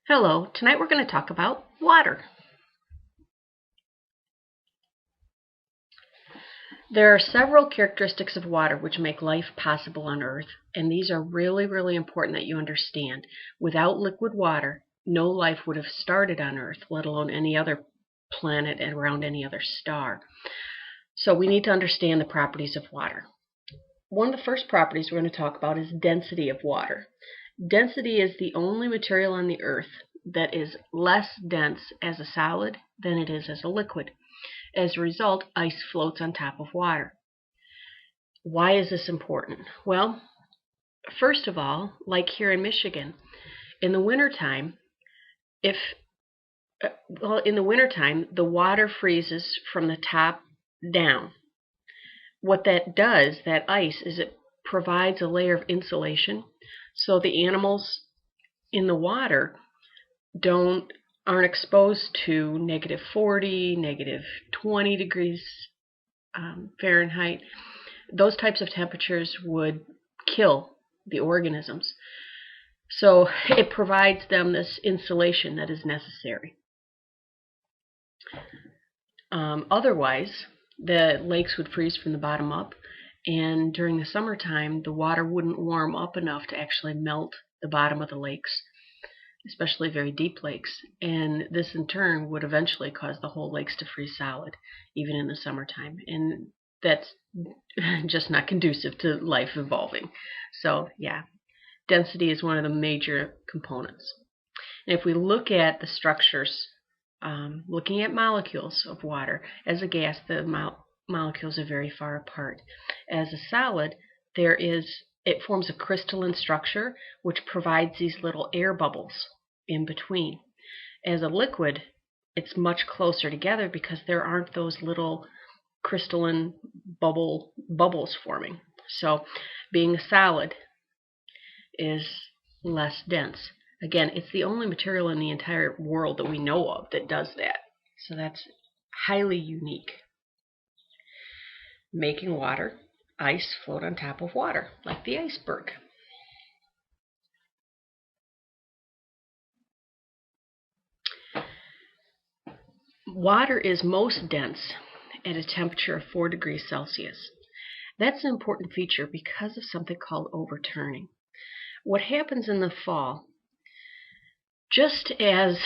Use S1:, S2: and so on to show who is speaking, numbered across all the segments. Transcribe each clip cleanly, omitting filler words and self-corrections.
S1: Hello, tonight we're going to talk about water. There are several characteristics of water which make life possible on Earth, and these are really important that you understand. Without liquid water, no life would have started on Earth, let alone any other planet and around any other star. So we need to understand the properties of water. One of the first properties we're going to talk about is density of water. Density is the only material on the Earth that is less dense as a solid than it is as a liquid. As a result, ice floats on top of water. Why is this important? Well, first of all, like here in Michigan, in the wintertime, the water freezes from the top down. What that does, that ice, is it provides a layer of insulation so the animals in the water aren't exposed to -40, -20 degrees Fahrenheit. Those types of temperatures would kill the organisms. So it provides them this insulation that is necessary. Otherwise, the lakes would freeze from the bottom up, and during the summertime, the water wouldn't warm up enough to actually melt the bottom of the lakes, especially very deep lakes, and this in turn would eventually cause the whole lakes to freeze solid, even in the summertime, and that's just not conducive to life evolving. So yeah, density is one of the major components. And if we look at the structures, looking at molecules of water, as a gas, the molecules are very far apart. As a solid, it forms a crystalline structure which provides these little air bubbles in between. As a liquid, it's much closer together because there aren't those little crystalline bubbles forming. So being a solid is less dense. Again, it's the only material in the entire world that we know of that does that. So that's highly unique. Making ice float on top of water, like the iceberg. Water is most dense at a temperature of 4 degrees Celsius. That's an important feature because of something called overturning. What happens in the fall, just as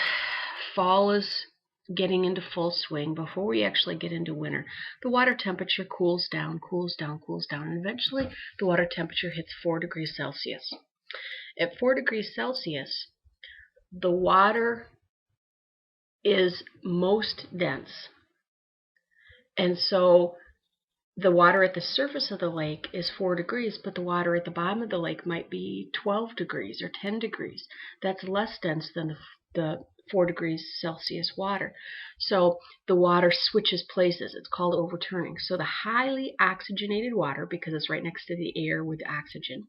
S1: fall is getting into full swing, before we actually get into winter, the water temperature cools down, and eventually the water temperature hits 4 degrees Celsius. At 4 degrees Celsius, the water is most dense, and so the water at the surface of the lake is 4 degrees, but the water at the bottom of the lake might be 12 degrees or 10 degrees. That's less dense than the 4 degrees Celsius water. So the water switches places. It's called overturning. So the highly oxygenated water, because it's right next to the air with oxygen,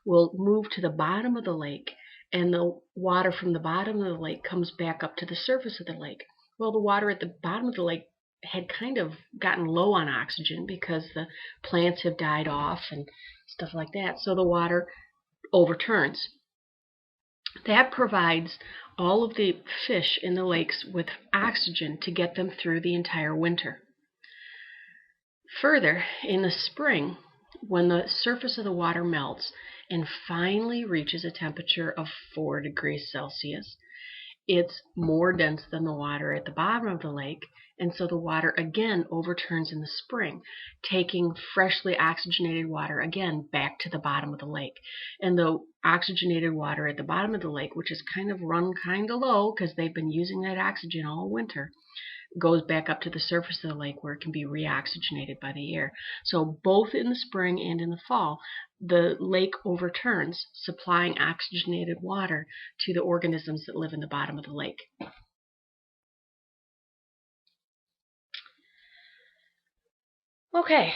S1: will move to the bottom of the lake, and the water from the bottom of the lake comes back up to the surface of the lake. Well, the water at the bottom of the lake had kind of gotten low on oxygen because the plants have died off and stuff like that. So the water overturns. That provides all of the fish in the lakes with oxygen to get them through the entire winter. Further, in the spring, when the surface of the water melts and finally reaches a temperature of 4 degrees Celsius, it's more dense than the water at the bottom of the lake, and so the water again overturns in the spring, taking freshly oxygenated water again back to the bottom of the lake. And the oxygenated water at the bottom of the lake, which is kind of run kind of low because they've been using that oxygen all winter, goes back up to the surface of the lake where it can be reoxygenated by the air. So both in the spring and in the fall, the lake overturns, supplying oxygenated water to the organisms that live in the bottom of the lake. Okay,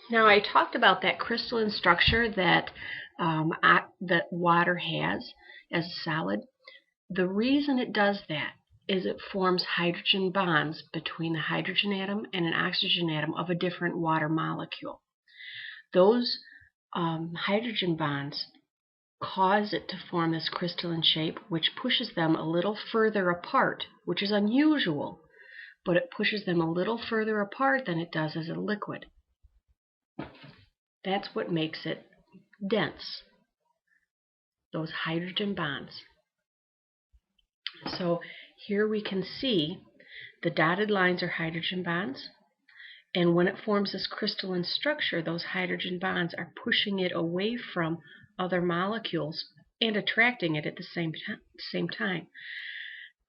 S1: now I talked about that crystalline structure that water has as a solid. The reason it does that is it forms hydrogen bonds between the hydrogen atom and an oxygen atom of a different water molecule. Those hydrogen bonds cause it to form this crystalline shape, which pushes them a little further apart, which is unusual, but it pushes them a little further apart than it does as a liquid. That's what makes it dense, those hydrogen bonds. So here we can see the dotted lines are hydrogen bonds, and when it forms this crystalline structure, those hydrogen bonds are pushing it away from other molecules and attracting it at the same time.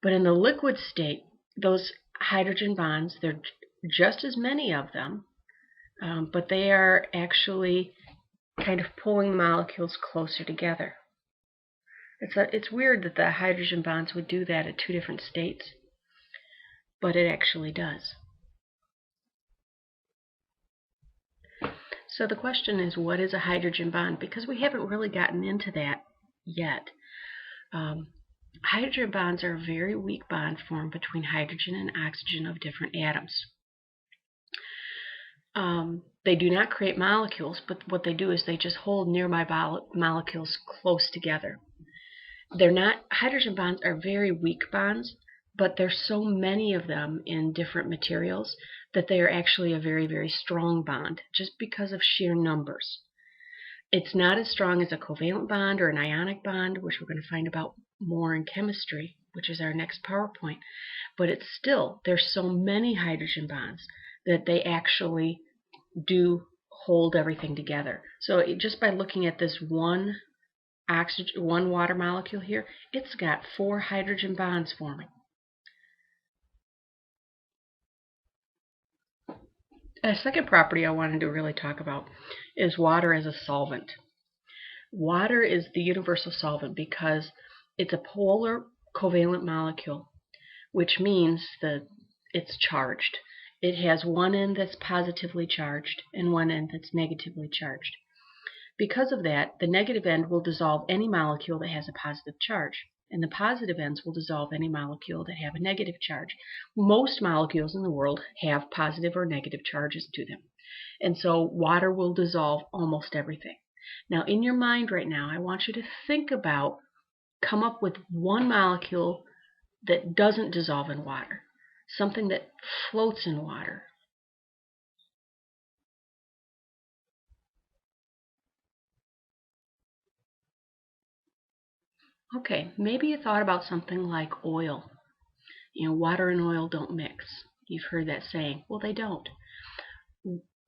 S1: But in the liquid state, those hydrogen bonds, there are just as many of them, but they are actually kind of pulling the molecules closer together. It's weird that the hydrogen bonds would do that at two different states, but it actually does. So the question is, what is a hydrogen bond? Because we haven't really gotten into that yet. Hydrogen bonds are a very weak bond formed between hydrogen and oxygen of different atoms. They do not create molecules, but what they do is they just hold nearby molecules close together. Hydrogen bonds are very weak bonds, but there's so many of them in different materials that they are actually a very, very strong bond, just because of sheer numbers. It's not as strong as a covalent bond or an ionic bond, which we're going to find about more in chemistry, which is our next PowerPoint, but it's still, there's so many hydrogen bonds that they actually do hold everything together. So just by looking at this one water molecule here, it's got 4 hydrogen bonds forming. A second property I wanted to really talk about is water as a solvent. Water is the universal solvent because it's a polar covalent molecule, which means that it's charged. It has one end that's positively charged and one end that's negatively charged. Because of that, the negative end will dissolve any molecule that has a positive charge, and the positive ends will dissolve any molecule that have a negative charge. Most molecules in the world have positive or negative charges to them, and so water will dissolve almost everything. Now, in your mind right now, I want you to come up with one molecule that doesn't dissolve in water, something that floats in water. Okay, maybe you thought about something like oil. You know, water and oil don't mix. You've heard that saying. Well, they don't.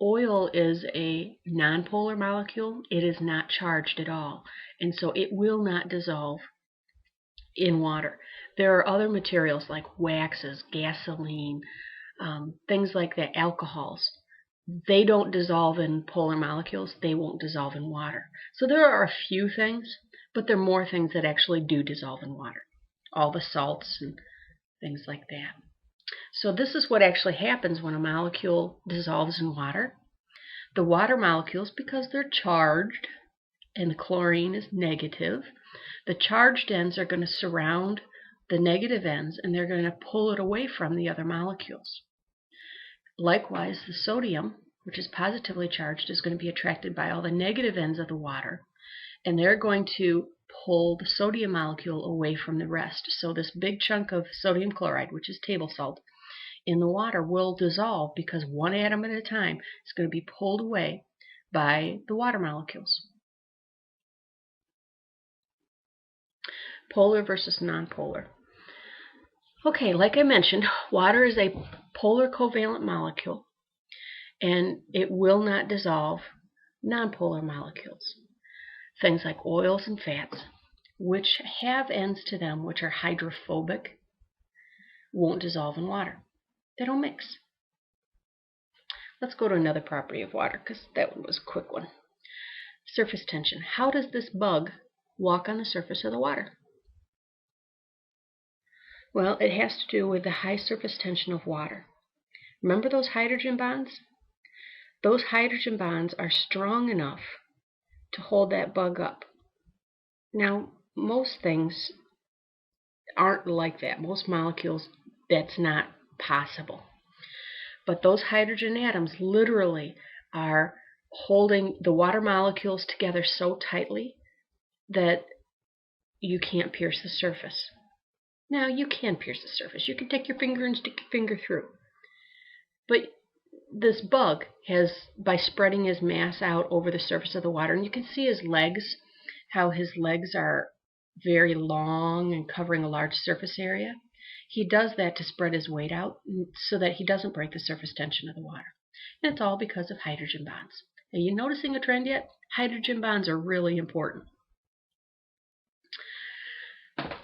S1: Oil is a nonpolar molecule. It is not charged at all, and so it will not dissolve in water. There are other materials like waxes, gasoline, things like that, alcohols. They don't dissolve in polar molecules. They won't dissolve in water. So there are a few things, but there are more things that actually do dissolve in water. All the salts and things like that. So this is what actually happens when a molecule dissolves in water. The water molecules, because they're charged and the chlorine is negative, the charged ends are going to surround the negative ends and they're going to pull it away from the other molecules. Likewise, the sodium, which is positively charged, is going to be attracted by all the negative ends of the water, and they're going to pull the sodium molecule away from the rest. So this big chunk of sodium chloride, which is table salt, in the water will dissolve because one atom at a time is going to be pulled away by the water molecules. Polar versus nonpolar. Okay, like I mentioned, water is a polar covalent molecule, and it will not dissolve nonpolar molecules. Things like oils and fats, which have ends to them which are hydrophobic, won't dissolve in water. They don't mix. Let's go to another property of water, because that one was a quick one. Surface tension. How does this bug walk on the surface of the water? Well, it has to do with the high surface tension of water. Remember those hydrogen bonds? Those hydrogen bonds are strong enough to hold that bug up. Now, most things aren't like that. Most molecules, that's not possible. But those hydrogen atoms literally are holding the water molecules together so tightly that you can't pierce the surface. Now, you can pierce the surface. You can take your finger and stick your finger through. But this bug has, by spreading his mass out over the surface of the water, and you can see his legs, how his legs are very long and covering a large surface area. He does that to spread his weight out so that he doesn't break the surface tension of the water. And it's all because of hydrogen bonds. Are you noticing a trend yet? Hydrogen bonds are really important.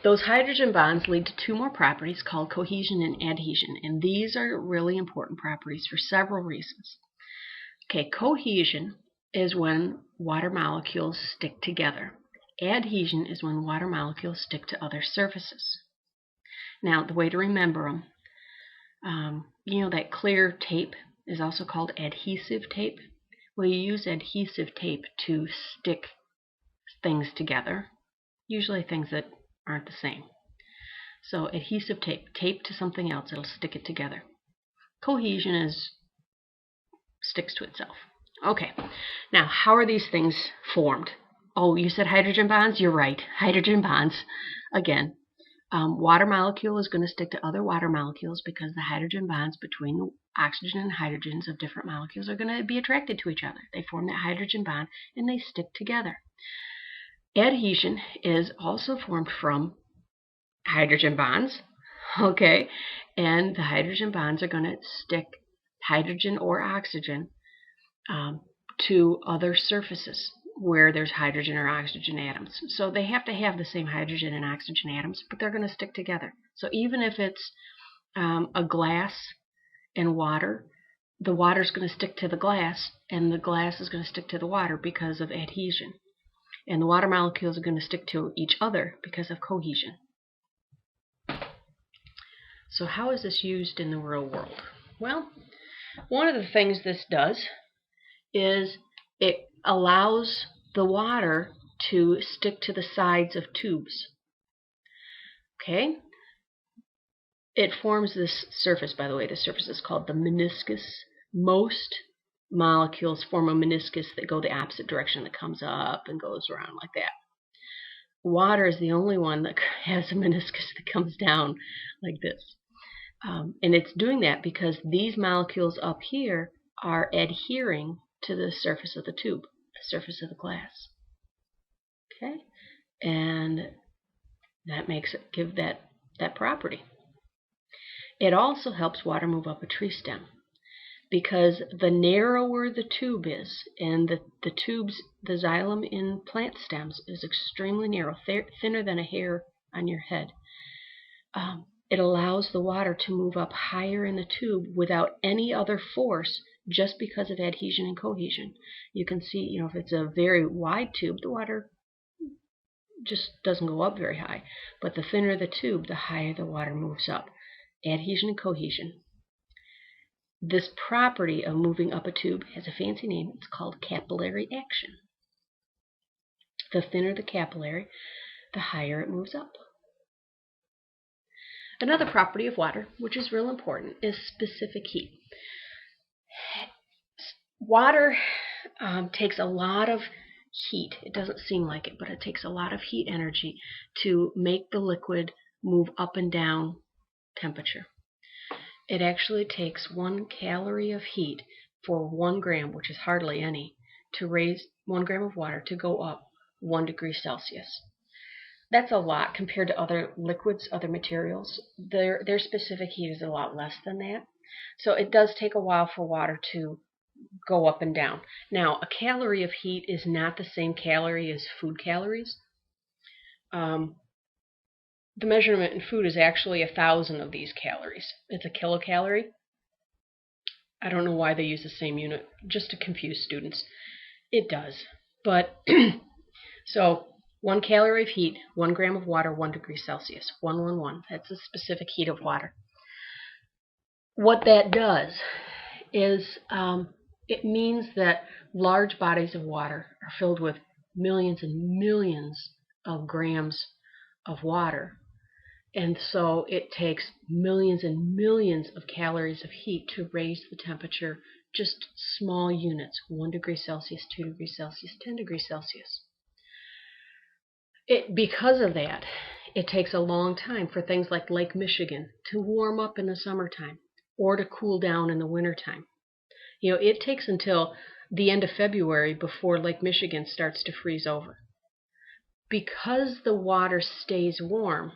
S1: Those hydrogen bonds lead to two more properties called cohesion and adhesion, and these are really important properties for several reasons. Okay, cohesion is when water molecules stick together. Adhesion is when water molecules stick to other surfaces. Now, the way to remember them, you know that clear tape is also called adhesive tape. Well, you use adhesive tape to stick things together, usually things that aren't the same. So adhesive tape, tape to something else, it'll stick it together. Cohesion is sticks to itself. Okay, now how are these things formed? Oh, you said hydrogen bonds? You're right, hydrogen bonds. Again, water molecule is going to stick to other water molecules because the hydrogen bonds between the oxygen and hydrogens of different molecules are going to be attracted to each other. They form that hydrogen bond and they stick together. Adhesion is also formed from hydrogen bonds, okay? And the hydrogen bonds are going to stick hydrogen or oxygen to other surfaces where there's hydrogen or oxygen atoms. So they have to have the same hydrogen and oxygen atoms, but they're going to stick together. So even if it's a glass and water, the water is going to stick to the glass, and the glass is going to stick to the water because of adhesion. And the water molecules are going to stick to each other because of cohesion. So how is this used in the real world? Well, one of the things this does is it allows the water to stick to the sides of tubes. Okay? It forms this surface, by the way. The surface is called the meniscus. Most molecules form a meniscus that go the opposite direction, that comes up and goes around like that. Water is the only one that has a meniscus that comes down like this. And it's doing that because these molecules up here are adhering to the surface of the tube, the surface of the glass. Okay? And that makes it give that property. It also helps water move up a tree stem, because the narrower the tube is, and the tubes, the xylem in plant stems is extremely narrow, thinner than a hair on your head. It allows the water to move up higher in the tube without any other force, just because of adhesion and cohesion. You can see, if it's a very wide tube, the water just doesn't go up very high. But the thinner the tube, the higher the water moves up. Adhesion and cohesion. This property of moving up a tube has a fancy name. It's called capillary action. The thinner the capillary, the higher it moves up. Another property of water, which is real important, is specific heat. Water takes a lot of heat. It doesn't seem like it, but it takes a lot of heat energy to make the liquid move up and down temperature. It actually takes 1 calorie of heat for 1 gram, which is hardly any, to raise 1 gram of water to go up 1 degree Celsius. That's a lot compared to other liquids, other materials. Their specific heat is a lot less than that. So it does take a while for water to go up and down. Now, a calorie of heat is not the same calorie as food calories. The measurement in food is actually 1,000 of these calories. It's a kilocalorie. I don't know why they use the same unit, just to confuse students. It does. But, so 1 calorie of heat, 1 gram of water, 1 degree Celsius. 111. That's the specific heat of water. What that does is it means that large bodies of water are filled with millions and millions of grams of water. And so it takes millions and millions of calories of heat to raise the temperature, just small units, 1 degree Celsius, 2 degrees Celsius, 10 degrees Celsius. Because of that, it takes a long time for things like Lake Michigan to warm up in the summertime or to cool down in the wintertime. It takes until the end of February before Lake Michigan starts to freeze over. Because the water stays warm,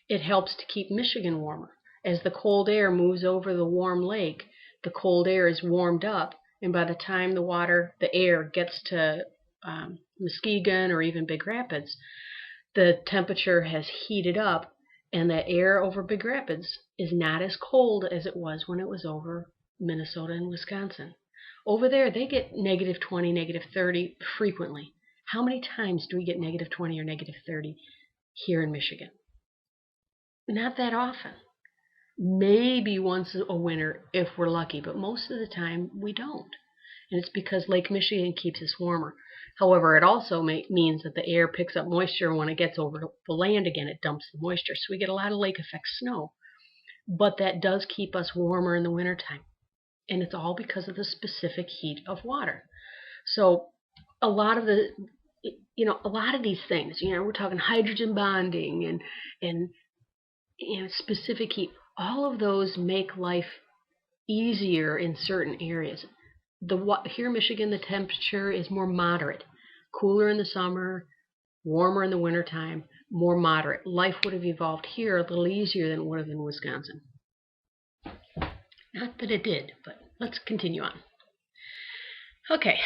S1: it helps to keep Michigan warmer. As the cold air moves over the warm lake, the cold air is warmed up, and by the time the air gets to Muskegon or even Big Rapids, the temperature has heated up, and the air over Big Rapids is not as cold as it was when it was over Minnesota and Wisconsin. Over there, they get -20, -30 frequently. How many times do we get -20 or -30 here in Michigan? Not that often. Maybe once a winter if we're lucky, but most of the time we don't. And it's because Lake Michigan keeps us warmer. However, it also means that the air picks up moisture, and when it gets over the land again, it dumps the moisture. So we get a lot of lake effect snow. But that does keep us warmer in the wintertime. And it's all because of the specific heat of water. So a lot of these things, we're talking hydrogen bonding and specific heat, all of those make life easier in certain areas. Here in Michigan, the temperature is more moderate, cooler in the summer, warmer in the wintertime, more moderate. Life would have evolved here a little easier than it would have in Wisconsin. Not that it did, but let's continue on. Okay,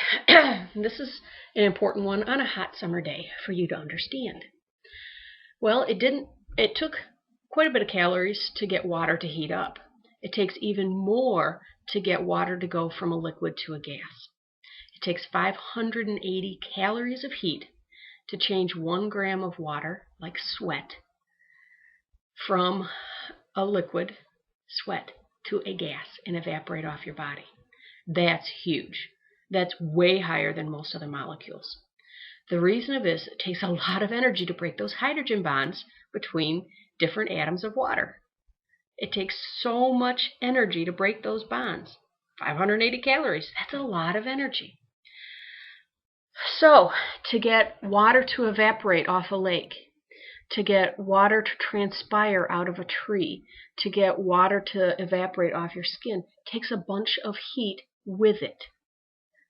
S1: this is an important one on a hot summer day for you to understand. Well, it took quite a bit of calories to get water to heat up. It takes even more to get water to go from a liquid to a gas. It takes 580 calories of heat to change 1 gram of water, like sweat, from a liquid, sweat, to a gas and evaporate off your body. That's huge. That's way higher than most other molecules. The reason of this, it takes a lot of energy to break those hydrogen bonds between different atoms of water. It takes so much energy to break those bonds. 580 calories, that's a lot of energy. So, to get water to evaporate off a lake, to get water to transpire out of a tree, to get water to evaporate off your skin, takes a bunch of heat with it.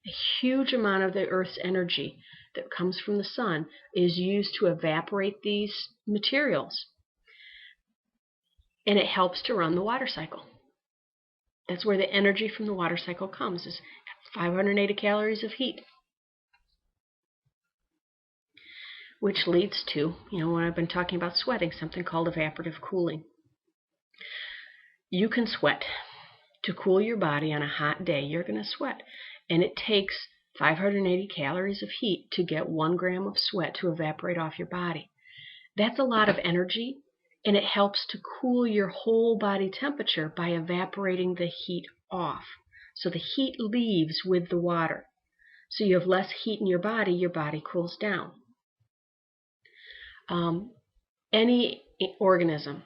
S1: A huge amount of the Earth's energy that comes from the sun is used to evaporate these materials. And it helps to run the water cycle. That's where the energy from the water cycle comes, is 580 calories of heat. Which leads to, when I've been talking about sweating, something called evaporative cooling. You can sweat. To cool your body on a hot day, you're going to sweat. And it takes 580 calories of heat to get 1 gram of sweat to evaporate off your body. That's a lot of energy, and it helps to cool your whole body temperature by evaporating the heat off. So the heat leaves with the water. So you have less heat in your body cools down. Any organism,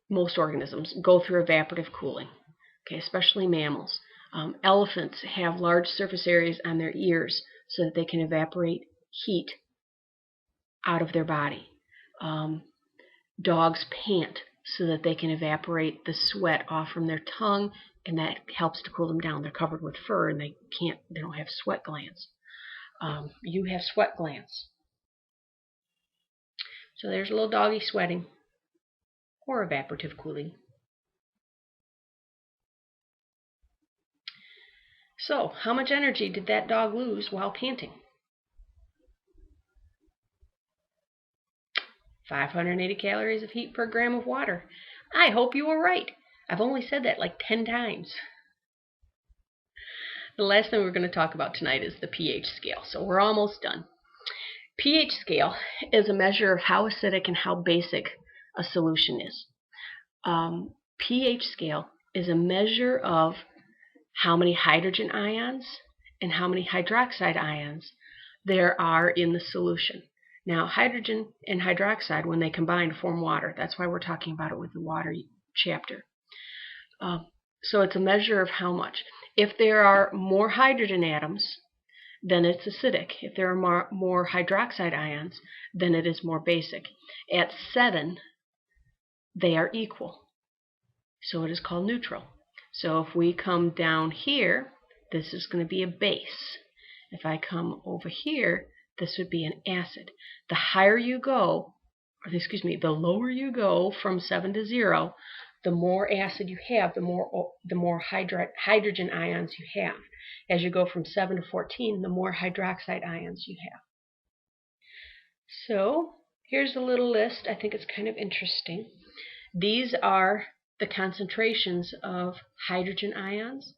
S1: most organisms, go through evaporative cooling, okay, especially mammals. Elephants have large surface areas on their ears so that they can evaporate heat out of their body. Dogs pant so that they can evaporate the sweat off from their tongue, and that helps to cool them down. They're covered with fur and they don't have sweat glands. You have sweat glands. So there's a little doggy sweating, or evaporative cooling. So, how much energy did that dog lose while panting? 580 calories of heat per gram of water. I hope you were right. I've only said that like 10 times. The last thing we're going to talk about tonight is the pH scale, so we're almost done. pH scale is a measure of how acidic and how basic a solution is. pH scale is a measure of how many hydrogen ions and how many hydroxide ions there are in the solution. Now, hydrogen and hydroxide, when they combine, form water. That's why we're talking about it with the water chapter. So it's a measure of how much. If there are more hydrogen atoms, then it's acidic. If there are more hydroxide ions, then it is more basic. At 7, they are equal. So it is called neutral. So if we come down here, this is going to be a base. If I come over here, this would be an acid. The higher you go, the lower you go from 7 to 0, the more acid you have, the more hydrogen ions you have. As you go from 7 to 14, the more hydroxide ions you have. So here's a little list. I think it's kind of interesting. These are the concentrations of hydrogen ions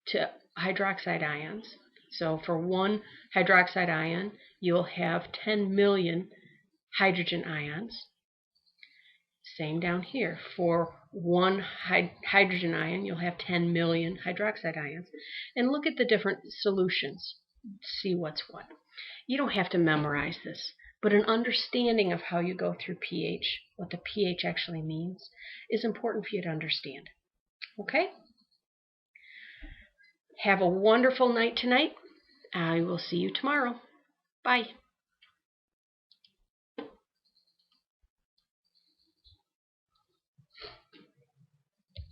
S1: to hydroxide ions. So for one hydroxide ion, you'll have 10 million hydrogen ions. Same down here. For one hydrogen ion, you'll have 10 million hydroxide ions. And look at the different solutions. See what's what. You don't have to memorize this, but an understanding of how you go through pH, what the pH actually means, is important for you to understand. Okay? Have a wonderful night tonight. I will see you tomorrow. Bye.